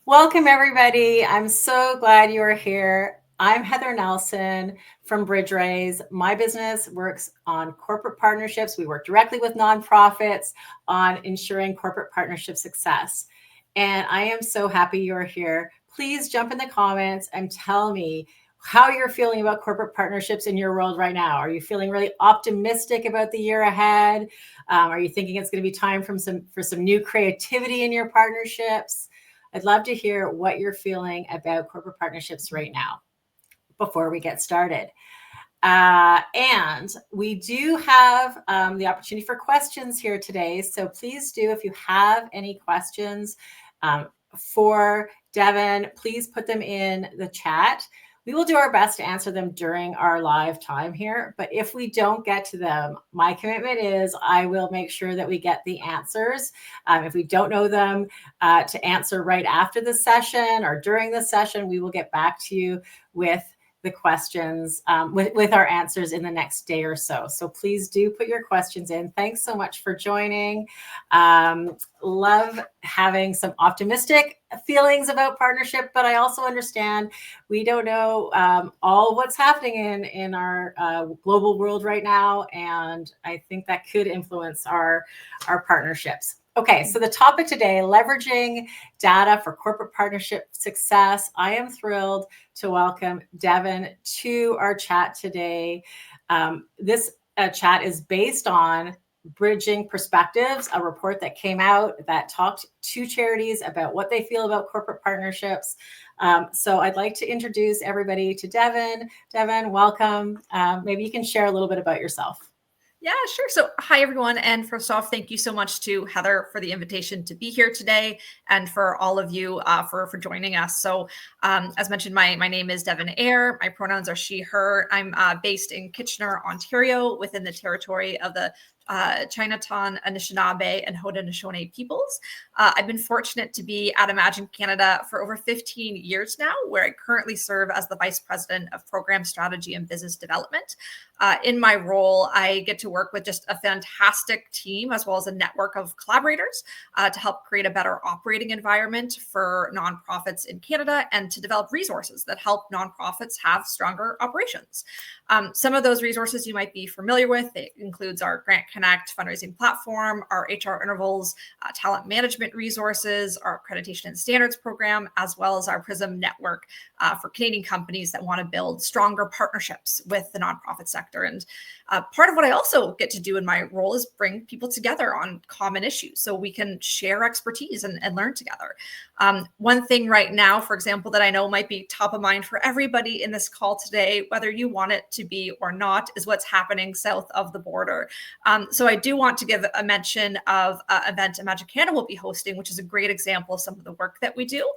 Welcome, everybody. I'm so glad you are here. I'm Heather Nelson from 𝐲𝐻ℎ. My business works on corporate partnerships. We work directly with nonprofits on ensuring corporate partnership success. And I am so happy you're here. Please jump in the comments and tell me how you're feeling about corporate partnerships in your world right now. Are you feeling really optimistic about the year ahead? Are you thinking it's going to be time for some new creativity in your partnerships? I'd love to hear what you're feeling about corporate partnerships right now before we get started. And we do have the opportunity for questions here today. So please do, if you have any questions for Devon, please put them in the chat. We will do our best to answer them during our live time here, but if we don't get to them, my commitment is I will make sure that we get the answers. If we don't know them to answer right after the session or during the session, we will get back to you with the questions with our answers in the next day or so. So please do put your questions in. Thanks so much for joining. Love having some optimistic feelings about partnership, but I also understand we don't know all what's happening in our global world right now. And I think that could influence our partnerships. Okay, so the topic today, leveraging data for corporate partnership success. I am thrilled to welcome Devon to our chat today. This chat is based on Bridging Perspectives, a report that came out that talked to charities about what they feel about corporate partnerships. So I'd like to introduce everybody to Devon. Devon, welcome. Maybe you can share a little bit about yourself. Yeah, sure. So hi, everyone. And first off, thank you so much to Heather for the invitation to be here today and for all of you for joining us. So as mentioned, my name is Devon Ayer. My pronouns are she, her. I'm based in Kitchener, Ontario, within the territory of the Chinatown, Anishinaabe, and Haudenosaunee peoples. I've been fortunate to be at 𝐲𝐻ℎ Canada for over 15 years now, where I currently serve as the Vice President of Program Strategy and Business Development. In my role, I get to work with just a fantastic team as well as a network of collaborators to help create a better operating environment for nonprofits in Canada and to develop resources that help nonprofits have stronger operations. Some of those resources you might be familiar with. It includes our Grant Connect fundraising platform, our HR intervals, talent management resources, our accreditation and standards program, as well as our PRISM network for Canadian companies that want to build stronger partnerships with the nonprofit sector. And part of what I also get to do in my role is bring people together on common issues so we can share expertise and learn together. One thing right now, for example, that I know might be top of mind for everybody in this call today, whether you want it to be or not, is what's happening south of the border. So I do want to give a mention of an event 𝐲𝐻ℎ Canada will be hosting, which is a great example of some of the work that we do.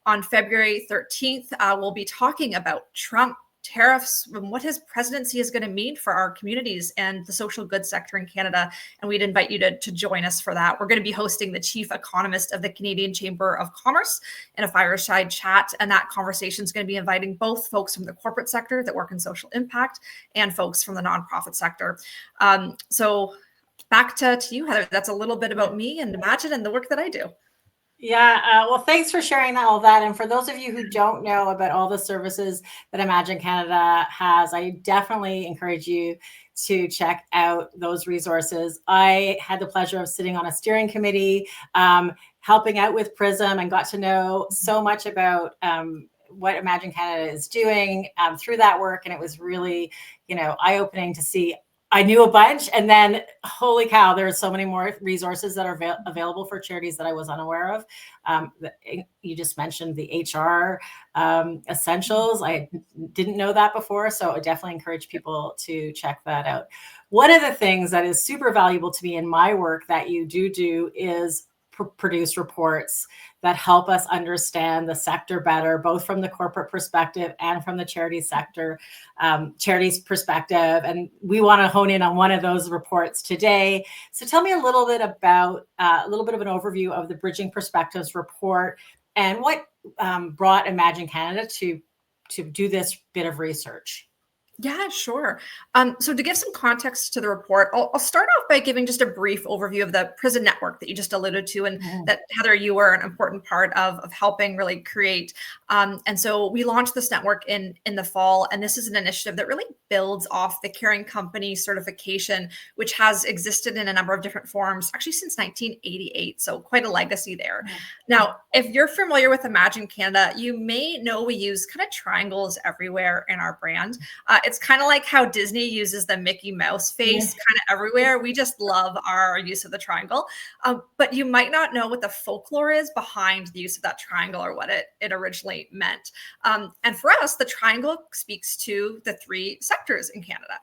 On February 13th, we'll be talking about Trump, tariffs, and what his presidency is going to mean for our communities and the social goods sector in Canada. And we'd invite you to join us for that. We're going to be hosting the chief economist of the Canadian Chamber of Commerce in a fireside chat. And that conversation is going to be inviting both folks from the corporate sector that work in social impact and folks from the nonprofit sector. So back to you, Heather. That's a little bit about me and 𝐲𝐻ℎ and the work that I do. Yeah, well, thanks for sharing all that. And for those of you who don't know about all the services that 𝐲𝐻ℎ Canada has, I definitely encourage you to check out those resources. I had the pleasure of sitting on a steering committee, helping out with PRISM, and got to know so much about what 𝐲𝐻ℎ Canada is doing through that work. And it was really, eye-opening to see. I knew a bunch, and then holy cow, there are so many more resources that are available for charities that I was unaware of. You just mentioned the HR essentials. I didn't know that before, so I definitely encourage people to check that out. One of the things that is super valuable to me in my work that you do is produce reports that help us understand the sector better, both from the corporate perspective and from the charity sector, charities perspective. And we want to hone in on one of those reports today. So tell me a little bit about a little bit of an overview of the Bridging Perspectives report and what brought 𝐲𝐻ℎ Canada to do this bit of research. Yeah, sure. So to give some context to the report, I'll start off by giving just a brief overview of the prison network that you just alluded to, and that, Heather, you were an important part of helping really create. And so we launched this network in the fall, and this is an initiative that really builds off the Caring Company certification, which has existed in a number of different forms, actually since 1988. So quite a legacy there. Now, if you're familiar with Imagine Canada, you may know we use kind of triangles everywhere in our brand. It's kind of like how Disney uses the Mickey Mouse face kind of everywhere. We just love our use of the triangle. But you might not know what the folklore is behind the use of that triangle or what it originally meant. And for us, the triangle speaks to the 3 sectors in Canada,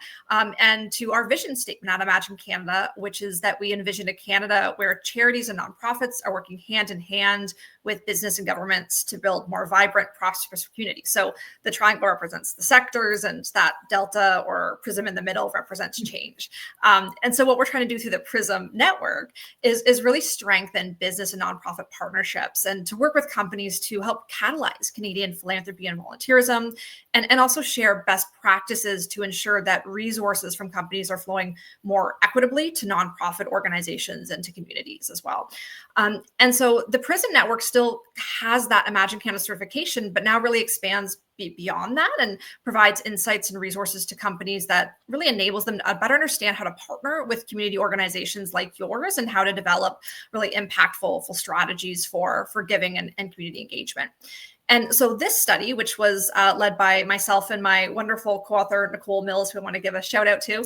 and to our vision statement at Imagine Canada, which is that we envision a Canada where charities and nonprofits are working hand in hand with business and governments to build more vibrant, prosperous communities. So the triangle represents the sectors, and that delta or prism in the middle represents change. And so what we're trying to do through the Prism network is really strengthen business and nonprofit partnerships, and to work with companies to help catalyze Canadian philanthropy and volunteerism, and also share best practices to ensure that resources from companies are flowing more equitably to nonprofit organizations and to communities as well. And so the Prism network still has that Imagine Canada certification, but now really expands beyond that and provides insights and resources to companies that really enables them to better understand how to partner with community organizations like yours, and how to develop really impactful strategies for giving and community engagement. And so this study, which was led by myself and my wonderful co-author, Nicole Mills, who I want to give a shout out to,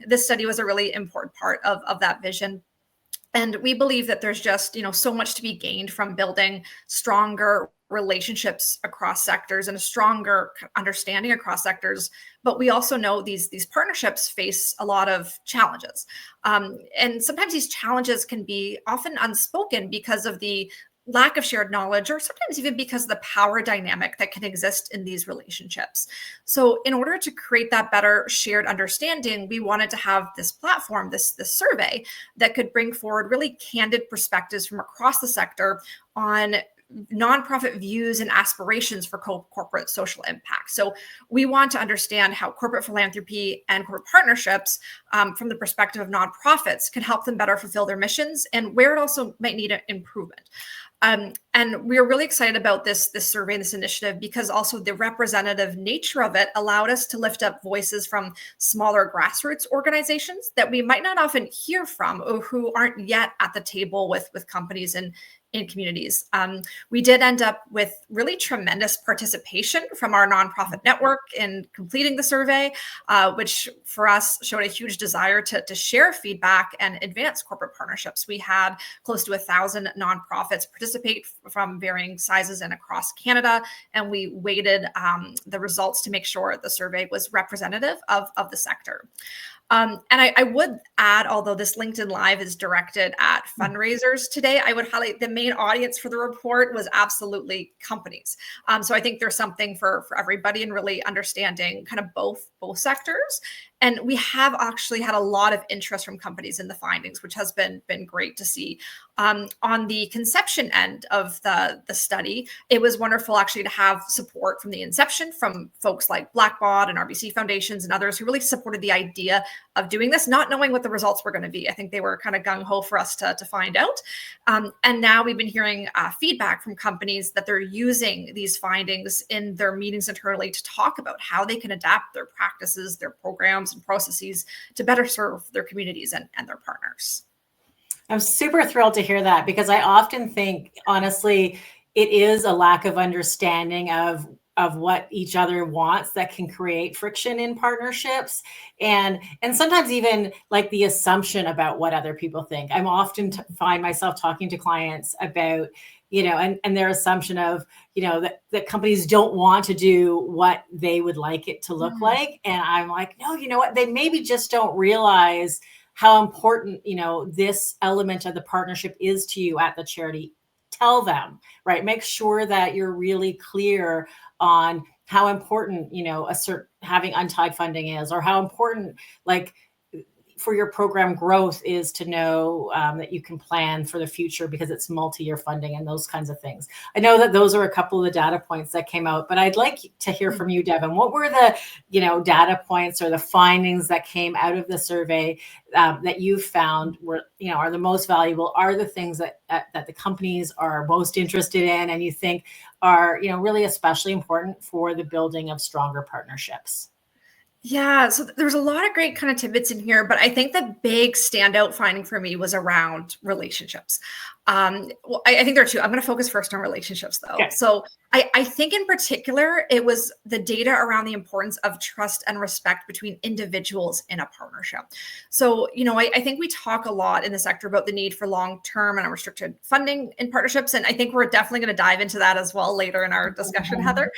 this study was a really important part of that vision. And we believe that there's just, so much to be gained from building stronger relationships across sectors and a stronger understanding across sectors. But we also know these partnerships face a lot of challenges. And sometimes these challenges can be often unspoken because of the lack of shared knowledge, or sometimes even because of the power dynamic that can exist in these relationships. So in order to create that better shared understanding, we wanted to have this platform, this survey that could bring forward really candid perspectives from across the sector on nonprofit views and aspirations for corporate social impact. So we want to understand how corporate philanthropy and corporate partnerships, from the perspective of nonprofits, can help them better fulfill their missions, and where it also might need an improvement. And we are really excited about this survey, this initiative, because also the representative nature of it allowed us to lift up voices from smaller grassroots organizations that we might not often hear from, or who aren't yet at the table with companies and in communities. We did end up with really tremendous participation from our nonprofit network in completing the survey, which for us showed a huge desire to share feedback and advance corporate partnerships. We had close to 1,000 nonprofits participate from varying sizes and across Canada, and we weighted the results to make sure the survey was representative of the sector. And I would add, although this LinkedIn Live is directed at fundraisers today, I would highlight the main audience for the report was absolutely companies. So I think there's something for everybody in really understanding kind of both sectors. And we have actually had a lot of interest from companies in the findings, which has been great to see. On the conception end of the study, it was wonderful actually to have support from the inception from folks like Blackbaud and RBC Foundations and others who really supported the idea of doing this, not knowing what the results were going to be. I think they were kind of gung-ho for us to find out. And now we've been hearing feedback from companies that they're using these findings in their meetings internally to talk about how they can adapt their practices, their programs, and processes to better serve their communities and their partners. I'm super thrilled to hear that, because I often think, honestly, it is a lack of understanding of what each other wants that can create friction in partnerships, and sometimes even like the assumption about what other people think. I'm often find myself talking to clients about, and their assumption of, that companies don't want to do what they would like it to look like. And I'm like, no, you know what? They maybe just don't realize how important, this element of the partnership is to you at the charity. Tell them, right? Make sure that you're really clear on how important, having untied funding is, or how important, like, for your program growth is to know that you can plan for the future because it's multi-year funding and those kinds of things. I know that those are a couple of the data points that came out, but I'd like to hear from you, Devon. What were the, data points or the findings that came out of the survey that you found were, are the most valuable, are the things that the companies are most interested in and you think are, really especially important for the building of stronger partnerships? Yeah, so there's a lot of great kind of tidbits in here, but I think the big standout finding for me was around relationships. Well, I think there are two. I'm going to focus first on relationships, though. Okay. So I think in particular, it was the data around the importance of trust and respect between individuals in a partnership. So, I think we talk a lot in the sector about the need for long-term and unrestricted funding in partnerships. And I think we're definitely going to dive into that as well later in our discussion, Heather.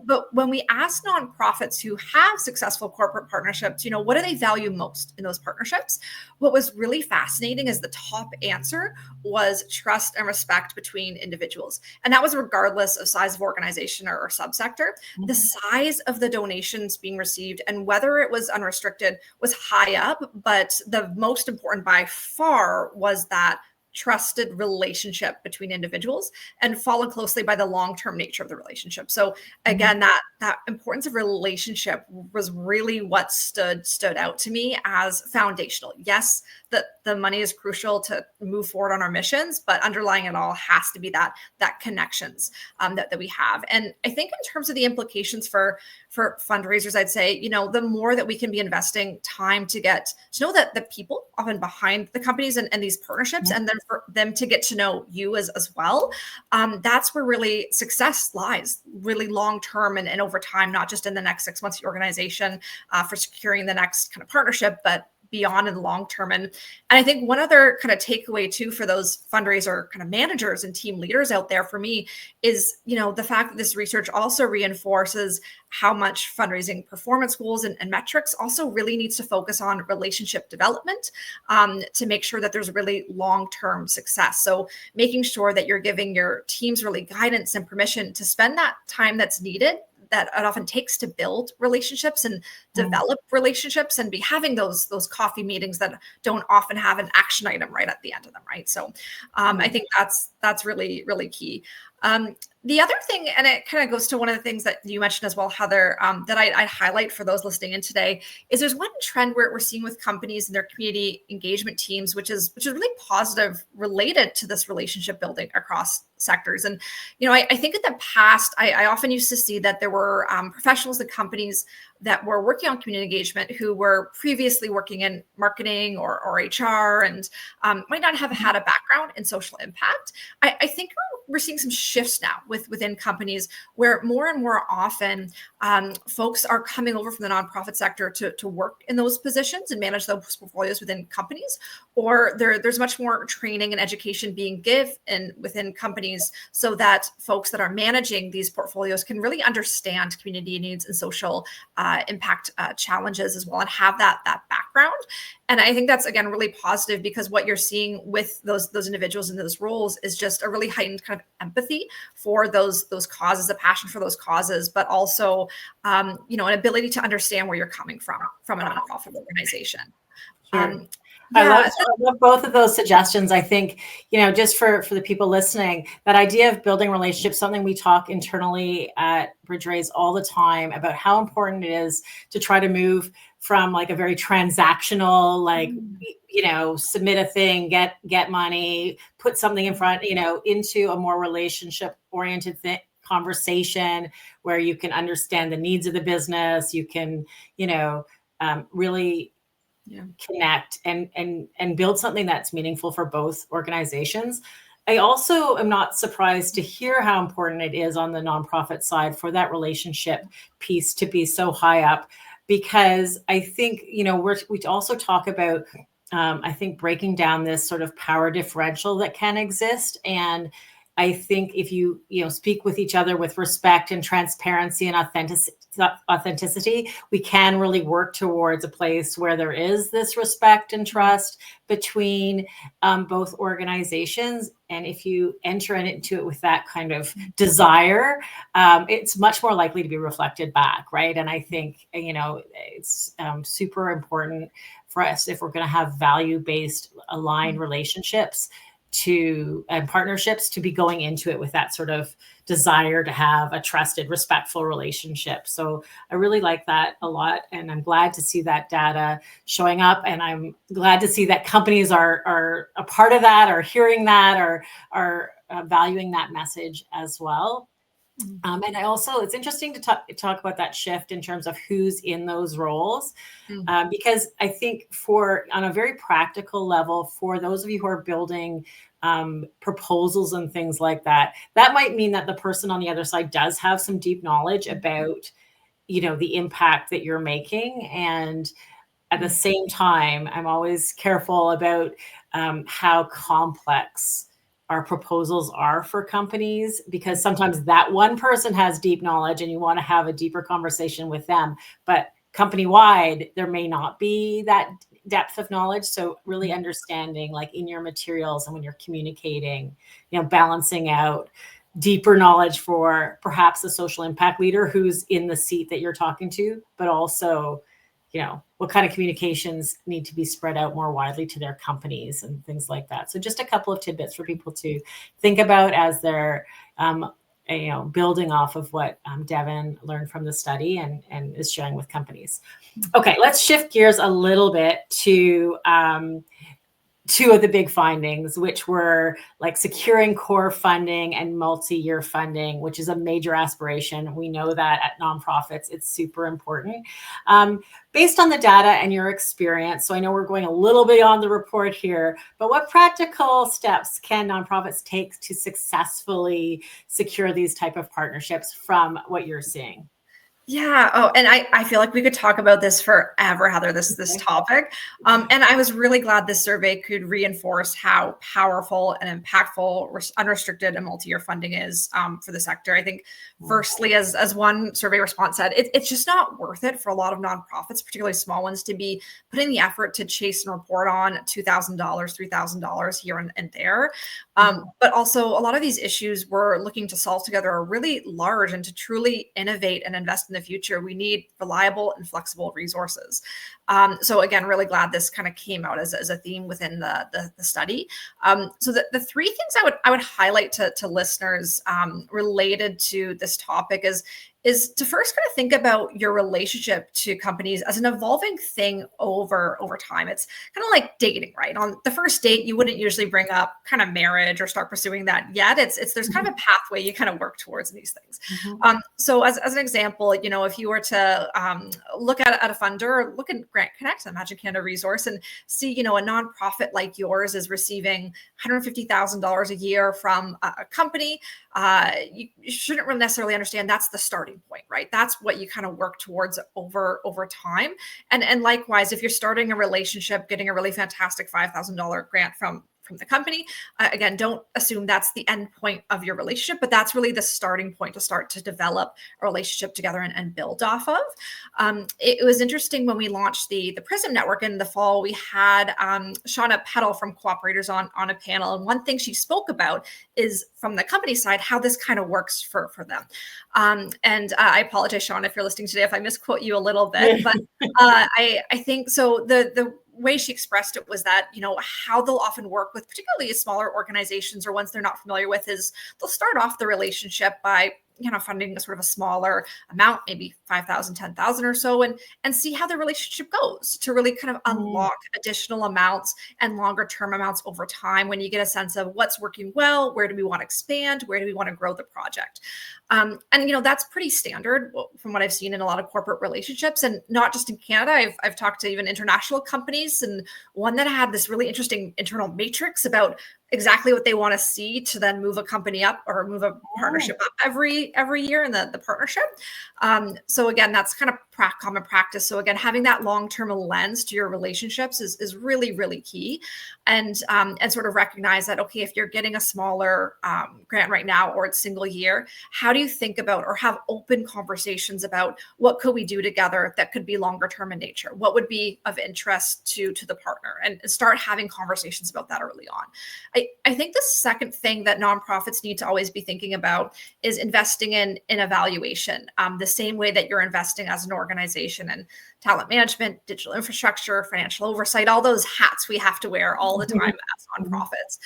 But when we ask nonprofits who have successful corporate partnerships, what do they value most in those partnerships? What was really fascinating is the top answer was trust and respect between individuals. And that was regardless of size of organization or subsector. The size of the donations being received and whether it was unrestricted was high up, but the most important by far was that trusted relationship between individuals and followed closely by the long-term nature of the relationship. So again, that importance of relationship was really what stood out to me as foundational. Yes, the money is crucial to move forward on our missions, but underlying it all has to be that connections that we have. And I think in terms of the implications for fundraisers, I'd say, the more that we can be investing time to get to know that the people often behind the companies and these partnerships, and then for them to get to know you as well, that's where really success lies, really long-term and over time, not just in the next 6 months of the organization for securing the next kind of partnership, but beyond in the long term. And I think one other kind of takeaway too for those fundraiser kind of managers and team leaders out there for me is, the fact that this research also reinforces how much fundraising performance goals and metrics also really needs to focus on relationship development to make sure that there's really long-term success. So making sure that you're giving your teams really guidance and permission to spend that time that's needed that it often takes to build relationships and develop relationships and be having those coffee meetings that don't often have an action item right at the end of them, right? So I think that's really, really key. The other thing, and it kind of goes to one of the things that you mentioned as well, Heather, that I'd highlight for those listening in today, is there's one trend where we're seeing with companies and their community engagement teams, which is really positive related to this relationship building across sectors. And, I think in the past, I often used to see that there were professionals and companies that were working on community engagement who were previously working in marketing or HR and might not have had a background in social impact. I think we're seeing some shifts now within companies where more and more often folks are coming over from the nonprofit sector to work in those positions and manage those portfolios within companies, or there's much more training and education being given within companies so that folks that are managing these portfolios can really understand community needs and social impact challenges as well and have that background. And I think that's, again, really positive because what you're seeing with those individuals in those roles is just a really heightened kind of empathy for those causes, a passion for those causes, but also, an ability to understand where you're coming from a nonprofit organization. Sure. I love both of those suggestions. I think, just for the people listening, that idea of building relationships, something we talk internally at BridgeRaise all the time about how important it is to try to move from like a very transactional, like, submit a thing, get money, put something in front, into a more relationship oriented conversation where you can understand the needs of the business. You can, really connect and build something that's meaningful for both organizations. I also am not surprised to hear how important it is on the nonprofit side for that relationship piece to be so high up, because I think, we also talk about, I think, breaking down this sort of power differential that can exist. And I think if you speak with each other with respect and transparency and authenticity, we can really work towards a place where there is this respect and trust between both organizations. And if you enter into it with that kind of desire, it's much more likely to be reflected back, right? And I think, it's super important for us, if we're going to have value-based aligned relationships and partnerships, to be going into it with that sort of desire to have a trusted, respectful relationship. So I really like that a lot. And I'm glad to see that data showing up. And I'm glad to see that companies are a part of that, are hearing that, are valuing that message as well. And it's interesting to talk about that shift in terms of who's in those roles, because I think on a very practical level, for those of you who are building proposals and things like that, that might mean that the person on the other side does have some deep knowledge about, the impact that you're making. And at the same time, I'm always careful about how complex our proposals are for companies, because sometimes that one person has deep knowledge and you want to have a deeper conversation with them, but company-wide, there may not be that depth of knowledge. So really understanding, like in your materials and when you're communicating, balancing out deeper knowledge for perhaps a social impact leader who's in the seat that you're talking to, but also what kind of communications need to be spread out more widely to their companies and things like that. So just a couple of tidbits for people to think about as they're, building off of what Devon learned from the study and is sharing with companies. Okay, let's shift gears a little bit to two of the big findings, which were like securing core funding and multi-year funding, which is a major aspiration. We know that at nonprofits, it's super important. Based on the data and your experience, so I know we're going a little bit on the report here, but what practical steps can nonprofits take to successfully secure these type of partnerships from what you're seeing? Yeah. Oh, and I feel like we could talk about this forever, Heather, this topic. And I was really glad this survey could reinforce how powerful and impactful unrestricted and multi-year funding is for the sector. I think, firstly, as one survey response said, it's just not worth it for a lot of nonprofits, particularly small ones, to be putting the effort to chase and report on $2,000, $3,000 here and there. But also, a lot of these issues we're looking to solve together are really large, and to truly innovate and invest in the future, we need reliable and flexible resources. So again, really glad this kind of came out as a theme within the study. So the three things I would highlight to listeners related to this topic is to first kind of think about your relationship to companies as an evolving thing over time. It's kind of like dating, right? On the first date, you wouldn't usually bring up kind of marriage or start pursuing that yet. There's kind of a pathway you kind of work towards in these things. So as an example, if you were to look at a funder, or look at Grant Connect, Imagine Canada resource, and see, a nonprofit like yours is receiving $150,000 a year from a company, you shouldn't really necessarily understand that's the starting point, right? That's what you kind of work towards over time. And likewise, if you're starting a relationship, getting a really fantastic $5,000 grant from the company, again, don't assume that's the end point of your relationship, but that's really the starting point to start to develop a relationship together and build off of. It was interesting when we launched the PRISM network in the fall. We had Shauna Peddle from Cooperators on a panel, and one thing she spoke about is, from the company side, how this kind of works for them. And I apologize, Shauna, if you're listening today, if I misquote you a little bit, but I think so. The way she expressed it was that, how they'll often work with particularly smaller organizations or ones they're not familiar with is they'll start off the relationship by funding a sort of a smaller amount, maybe 5,000, 10,000 or so, and see how the relationship goes, to really kind of unlock additional amounts and longer term amounts over time, when you get a sense of what's working well, where do we want to expand, where do we want to grow the project. And that's pretty standard from what I've seen in a lot of corporate relationships, and not just in Canada. I've talked to even international companies, and one that had this really interesting internal matrix about exactly what they want to see to then move a company up or move a partnership up every year in the partnership. So again, that's kind of common practice. So again, having that long-term lens to your relationships is really, really key. And sort of recognize that, okay, if you're getting a smaller grant right now, or it's single year, how do you think about or have open conversations about what could we do together that could be longer term in nature? What would be of interest to the partner, and start having conversations about that early on. I think the second thing that nonprofits need to always be thinking about is investing in evaluation, the same way that you're investing as an organization. And talent management, digital infrastructure, financial oversight, all those hats we have to wear all the time as nonprofits.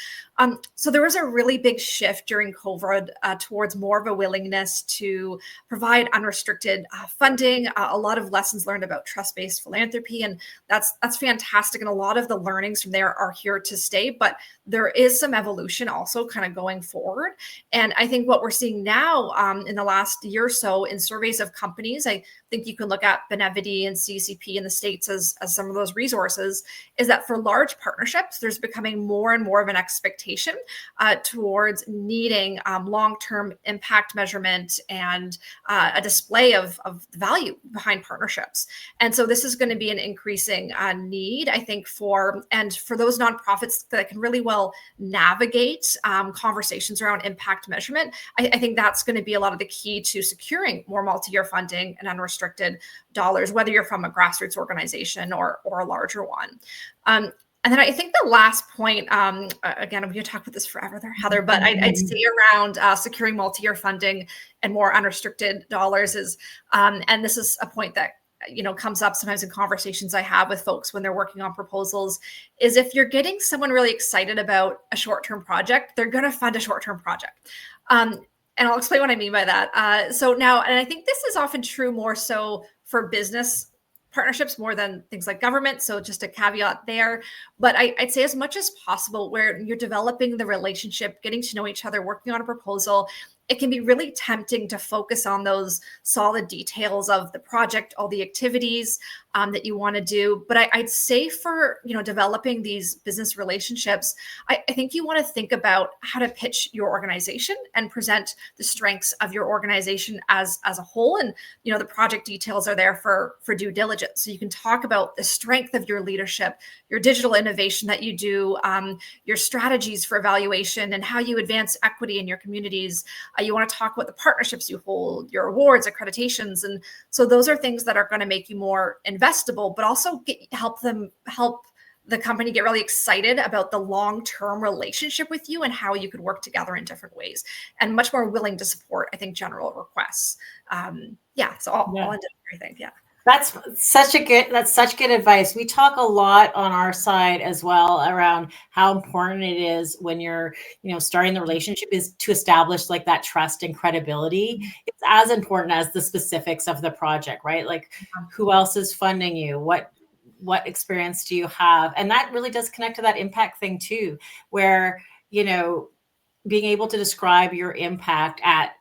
So there was a really big shift during COVID towards more of a willingness to provide unrestricted funding, a lot of lessons learned about trust-based philanthropy, and that's fantastic. And a lot of the learnings from there are here to stay, but there is some evolution also kind of going forward. And I think what we're seeing now in the last year or so in surveys of companies, I think you can look at Benevity and CCP in the States as some of those resources, is that for large partnerships, there's becoming more and more of an expectation towards needing long-term impact measurement and a display of the value behind partnerships. And so this is going to be an increasing need, I think, for those nonprofits that can really well navigate conversations around impact measurement. I think that's going to be a lot of the key to securing more multi-year funding and unrestricted dollars, whether you're from a grassroots organization or a larger one. And then I think the last point, again, I'm going to talk about this forever there, Heather, but I'd say around securing multi-year funding and more unrestricted dollars is, and this is a point that comes up sometimes in conversations I have with folks when they're working on proposals, is if you're getting someone really excited about a short-term project, they're going to fund a short-term project. And I'll explain what I mean by that. So now, and I think this is often true more so for business partnerships more than things like government. So just a caveat there. But I'd say as much as possible where you're developing the relationship, getting to know each other, working on a proposal, it can be really tempting to focus on those solid details of the project, all the activities that you want to do. But I'd say for developing these business relationships, I think you want to think about how to pitch your organization and present the strengths of your organization as a whole. And the project details are there for due diligence. So you can talk about the strength of your leadership, your digital innovation that you do, your strategies for evaluation, and how you advance equity in your communities. You want to talk about the partnerships you hold, your awards, accreditations. And so those are things that are going to make you more investable, but also help the company get really excited about the long-term relationship with you and how you could work together in different ways, and much more willing to support, I think, general requests. So I'll end it there, I think. Yeah. That's such good advice. We talk a lot on our side as well around how important it is when you're, starting the relationship is to establish like that trust and credibility. It's as important as the specifics of the project, right? Like who else is funding you? What experience do you have? And that really does connect to that impact thing too, where, being able to describe your impact at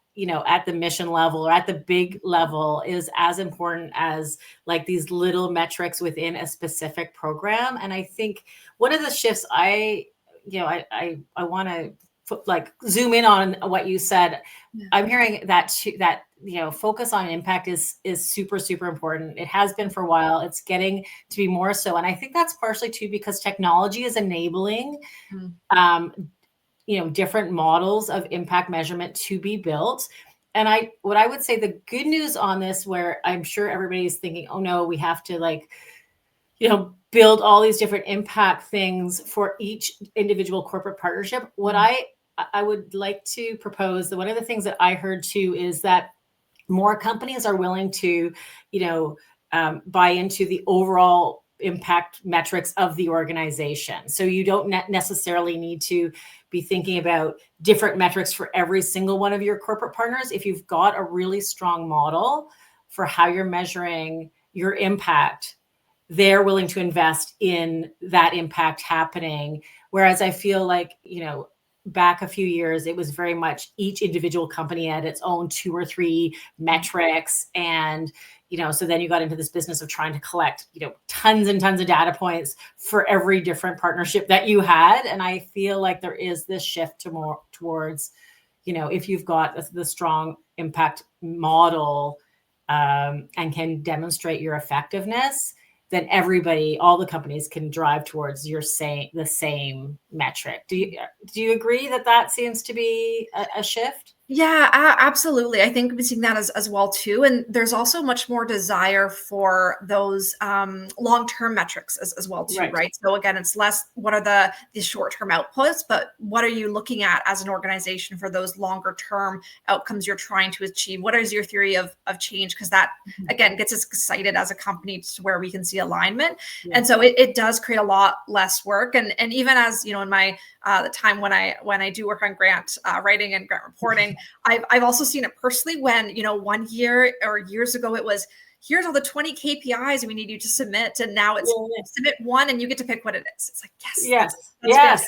the mission level or at the big level is as important as like these little metrics within a specific program. And I think one of the shifts I want to zoom in on what you said. Yeah. I'm hearing that focus on impact is super, super important. It has been for a while. It's getting to be more so. And I think that's partially too because technology is enabling different models of impact measurement to be built. And what I would say the good news on this, where I'm sure everybody's thinking, oh no, we have to build all these different impact things for each individual corporate partnership. What I would like to propose, that one of the things that I heard too is that more companies are willing to, buy into the overall impact metrics of the organization. So you don't necessarily need to be thinking about different metrics for every single one of your corporate partners. If you've got a really strong model for how you're measuring your impact, they're willing to invest in that impact happening. Whereas I feel like, back a few years, it was very much each individual company had its own 2 or 3 metrics. And, so then you got into this business of trying to collect, tons and tons of data points for every different partnership that you had. And I feel like there is this shift to more towards, if you've got the strong impact model and can demonstrate your effectiveness, then all the companies can drive towards the same metric. Do you agree that seems to be a shift? Yeah, absolutely. I think we're seeing that as well too. And there's also much more desire for those long-term metrics as well too, Right. right? So again, it's less what are the short-term outputs, but what are you looking at as an organization for those longer-term outcomes you're trying to achieve? What is your theory of change? Because that again gets us excited as a company to where we can see alignment. Yeah. And so it does create a lot less work. And even as you know, in my the time when I do work on grant writing and grant reporting, I've also seen it personally when, you know, 1 year or years ago, it was, here's all the 20 KPIs we need you to submit. And now it's submit one and you get to pick what it is. It's like, yes, that's Yes.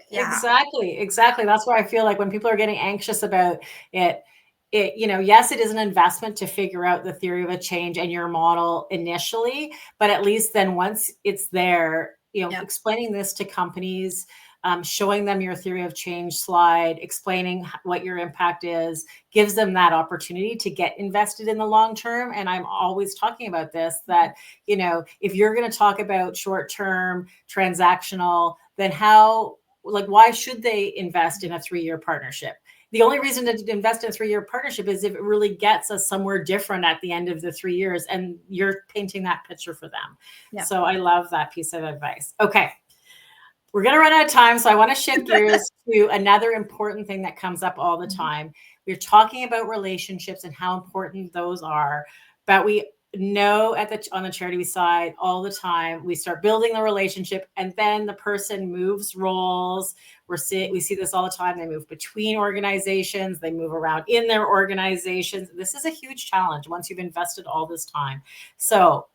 fantastic. Yeah. Exactly. That's where I feel like when people are getting anxious about it, you know, yes, it is an investment to figure out the theory of a change and your model initially, but at least then once it's there, you know, explaining this to companies, showing them your theory of change slide, explaining what your impact is, gives them that opportunity to get invested in the long term. And I'm always talking about this, that, you know, if you're going to talk about short-term transactional, then why should they invest in a 3-year partnership? The only reason to invest in a 3-year partnership is if it really gets us somewhere different at the end of the 3 years, and you're painting that picture for them. Yeah. So I love that piece of advice. Okay. We're going to run out of time, so I want to shift gears to another important thing that comes up all the time. We're talking about relationships and how important those are, but we know on the charity side all the time, we start building the relationship and then the person moves roles. We see this all the time. They move between organizations, they move around in their organizations. This is a huge challenge once you've invested all this time. So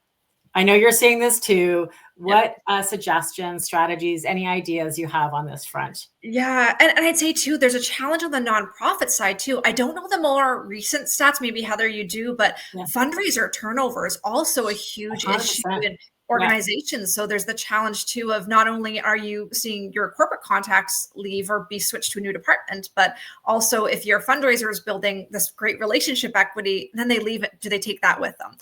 I know you're seeing this too. What suggestions, strategies, any ideas you have on this front? Yeah. And I'd say too, there's a challenge on the nonprofit side too. I don't know the more recent stats, maybe Heather, you do, but fundraiser turnover is also a huge 100%. issue in organizations. So there's the challenge too of not only are you seeing your corporate contacts leave or be switched to a new department, but also if your fundraiser is building this great relationship equity, then they leave it. Do they take that with them?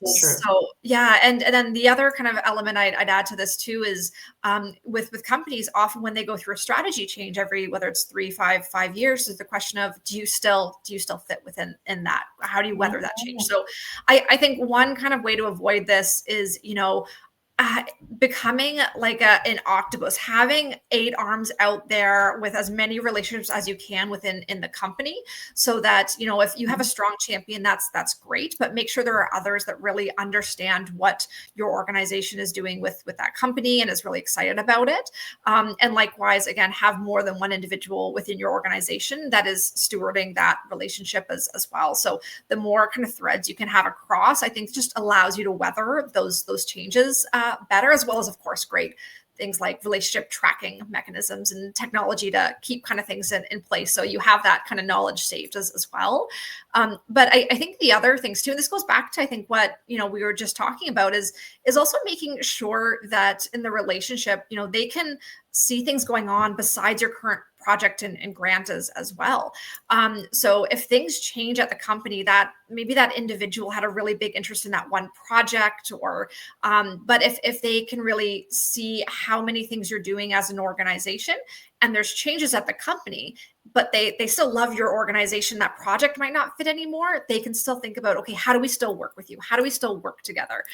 So yeah. And then the other kind of element I'd add to this too is with companies, often when they go through a strategy change whether it's 3, 5 years, is the question of, do you still fit within that? How do you weather that change? So I think one kind of way to avoid this is, you know, becoming like an octopus, having 8 arms out there with as many relationships as you can in the company, so that, you know, if you have a strong champion, that's great, but make sure there are others that really understand what your organization is doing with that company and is really excited about it. And likewise, again, have more than one individual within your organization that is stewarding that relationship as well. So the more kind of threads you can have across, I think just allows you to weather those changes better, as well as, of course, great things like relationship tracking mechanisms and technology to keep kind of things in place. So you have that kind of knowledge saved as well. But I think the other things too, and this goes back to, I think, what, you know, we were just talking about is also making sure that in the relationship, you know, they can see things going on besides your current project and grant as well. So if things change at the company, that maybe that individual had a really big interest in that one project, or but if they can really see how many things you're doing as an organization, and there's changes at the company, but they still love your organization, that project might not fit anymore, they can still think about, okay, how do we still work with you? How do we still work together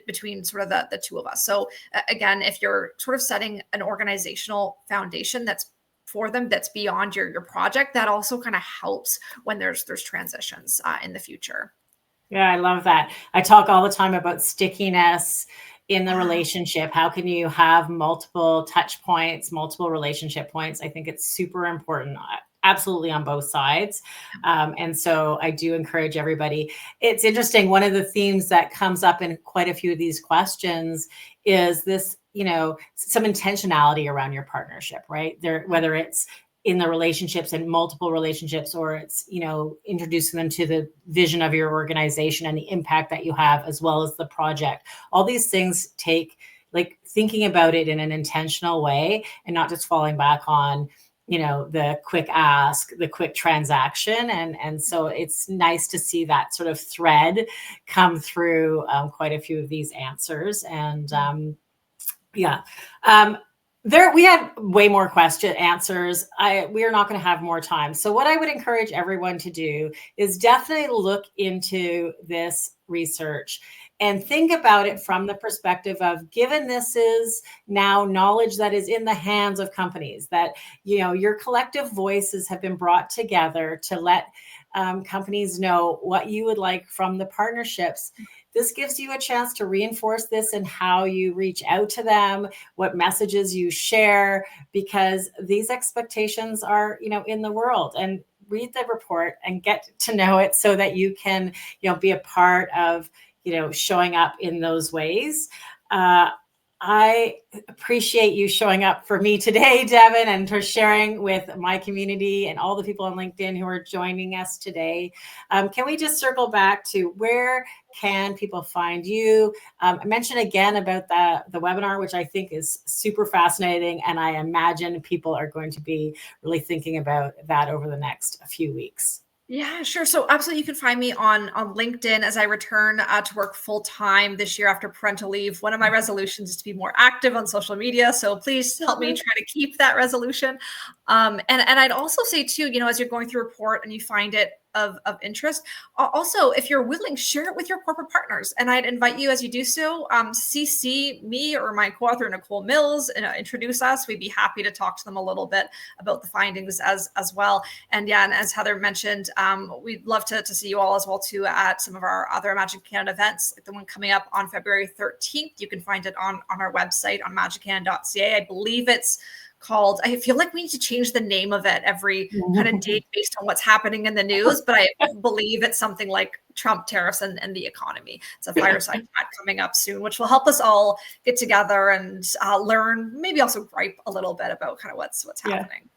between sort of the two of us? So again, if you're sort of setting an organizational foundation that's for them, that's beyond your project, that also kind of helps when there's transitions in the future. Yeah, I love that. I talk all the time about stickiness in the relationship. How can you have multiple touch points, multiple relationship points? I think it's super important, absolutely, on both sides. And so I do encourage everybody. It's interesting. One of the themes that comes up in quite a few of these questions is this, you know, some intentionality around your partnership, right? Whether it's in the relationships and multiple relationships, or it's, you know, introducing them to the vision of your organization and the impact that you have, as well as the project. All these things take, like, thinking about it in an intentional way and not just falling back on, you know, the quick ask, the quick transaction. And so it's nice to see that sort of thread come through quite a few of these answers. And We had way more answers. We are not going to have more time. So what I would encourage everyone to do is definitely look into this research and think about it from the perspective of, given this is now knowledge that is in the hands of companies, that, you know, your collective voices have been brought together to let companies know what you would like from the partnerships. This gives you a chance to reinforce this in how you reach out to them, what messages you share, because these expectations are, you know, in the world. And read the report and get to know it so that you can, you know, be a part of, you know, showing up in those ways. I appreciate you showing up for me today, Devon, and for sharing with my community and all the people on LinkedIn who are joining us today. Can we just circle back to where can people find you? Mention again about the webinar, which I think is super fascinating, and I imagine people are going to be really thinking about that over the next few weeks. Yeah, sure. So absolutely, you can find me on LinkedIn as I return to work full time this year after parental leave. One of my resolutions is to be more active on social media. So please help me try to keep that resolution. And I'd also say too, you know, as you're going through a report and you find it of interest, also, if you're willing, share it with your corporate partners. And I'd invite you, as you do so, CC me or my co-author Nicole Mills, and introduce us. We'd be happy to talk to them a little bit about the findings as well. And yeah, and as Heather mentioned, we'd love to see you all as well too at some of our other Magic Canada events, like the one coming up on February 13th. You can find it on our website on magiccan.ca. I believe it's called, I feel like we need to change the name of it every kind of day based on what's happening in the news, but I believe it's something like Trump, tariffs, and the economy. It's a fireside chat coming up soon, which will help us all get together and learn, maybe also gripe a little bit about kind of what's happening.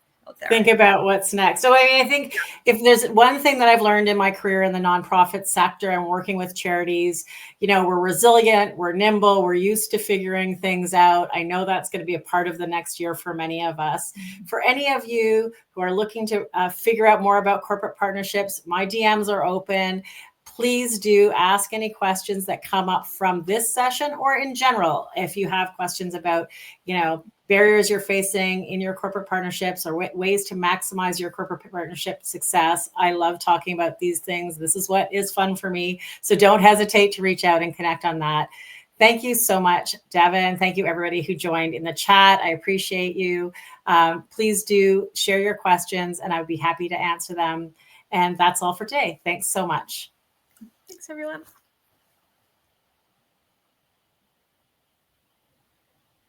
Think about what's next. So I think if there's one thing that I've learned in my career in the nonprofit sector and working with charities, you know, we're resilient, we're nimble, we're used to figuring things out. I know that's going to be a part of the next year for many of us. For any of you who are looking to figure out more about corporate partnerships, my DMs are open. Please do ask any questions that come up from this session or in general. If you have questions about, you know, barriers you're facing in your corporate partnerships or ways to maximize your corporate partnership success, I love talking about these things. This is what is fun for me. So don't hesitate to reach out and connect on that. Thank you so much, Devon. Thank you, everybody who joined in the chat. I appreciate you. Please do share your questions and I would be happy to answer them. And that's all for today. Thanks so much. Thanks, everyone.